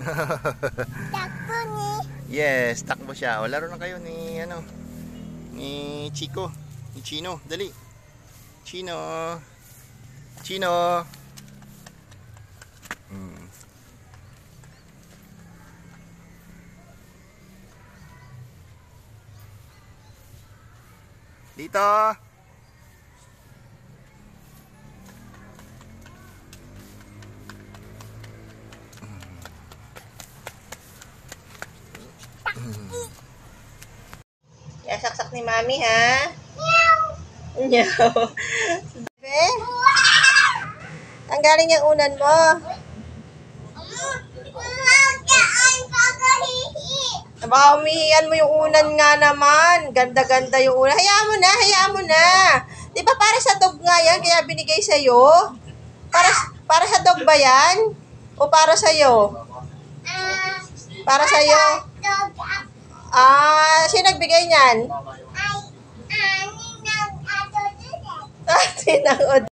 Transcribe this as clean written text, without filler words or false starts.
Takbo ni. Yes, takbo siya. O, laro na kayo ni, ni Chico. Ni Chino. Dali. Chino. Chino. Dito. Saksak ni Mami, ha? Meow. Bebe? Tanggalin yung unan mo. Baka umihiyan mo yung unan nga naman. Ganda-ganda yung unan. Hayaan mo na, hayaan mo na. Di ba para sa dog nga yan, kaya binigay sa'yo? Para sa dog ba yan? O para sa'yo? Para sa'yo? Sino nagbigay niyan? Ninang